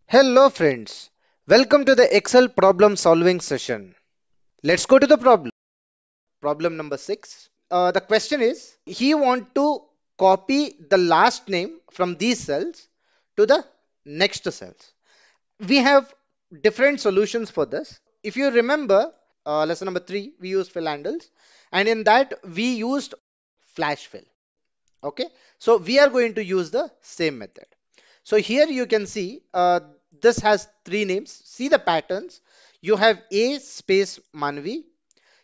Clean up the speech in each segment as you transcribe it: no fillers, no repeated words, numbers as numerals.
Hello friends, welcome to the Excel problem solving session. Let's go to the problem. Problem number 6. The question is, he want to copy the last name from these cells to the next cells. We have different solutions for this. If you remember, lesson number 3, we used fill handles, and in that we used flash fill. Okay, so we are going to use the same method. So here you can see this has three names. See the patterns. You have A space Manvi.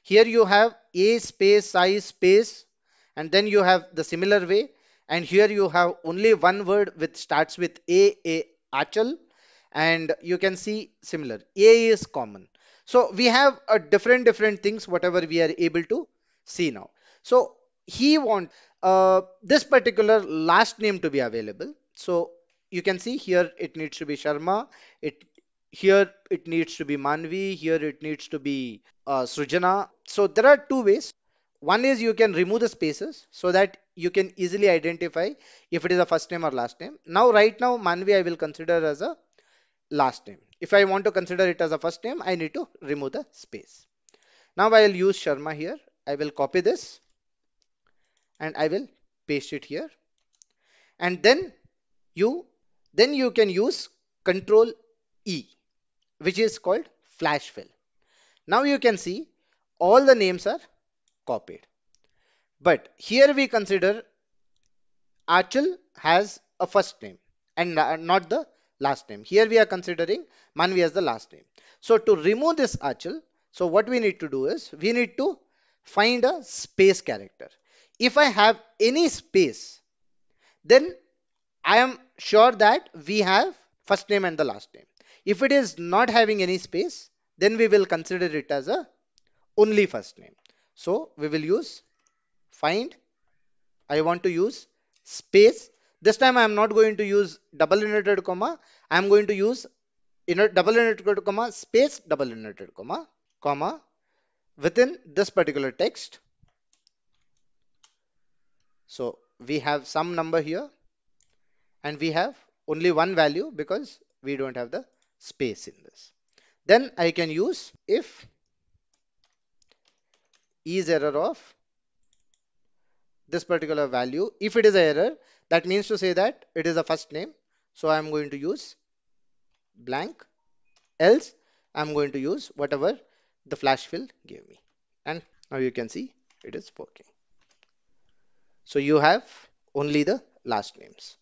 Here you have A space I space, and then you have the similar way. And here you have only one word which starts with A Achal, and you can see similar. A is common. So we have a different things whatever we are able to see now. So he wants this particular last name to be available. So you can see here it needs to be Sharma. It here it needs to be Manvi. Here it needs to be Srujana. So there are two ways. One is you can remove the spaces so that you can easily identify if it is a first name or last name. Now, right now, Manvi I will consider as a last name. If I want to consider it as a first name, I need to remove the space. Now I will use Sharma here. I will copy this and I will paste it here. And you then you can use Control E, which is called flash fill. Now you can see all the names are copied. But here we consider Achal has a first name and not the last name. Here we are considering Manvi as the last name. So to remove this Achal, so what we need to do is we need to find a space character. If I have any space, then I am sure that we have first name and the last name. If it is not having any space, then we will consider it as a only first name. So we will use find. I want to use space. This time I am not going to use double inverted comma. I am going to use double inverted comma space double inverted comma within this particular text. So we have some number here and we have only one value because we don't have the space in this. Then I can use if iserror of this particular value. If it is an error, that means to say that it is a first name. So I am going to use blank. Else I'm going to use whatever the flash fill gave me. And now you can see it is working. So you have only the last names.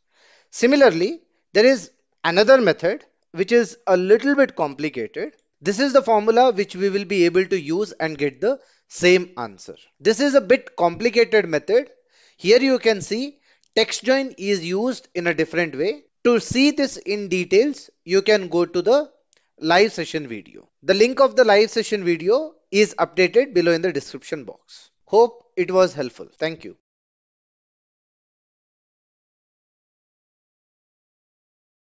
Similarly, there is another method which is a little bit complicated. This is the formula which we will be able to use and get the same answer. This is a bit complicated method. Here you can see textjoin is used in a different way. To see this in details, you can go to the live session video. The link of the live session video is updated below in the description box. Hope it was helpful. Thank you.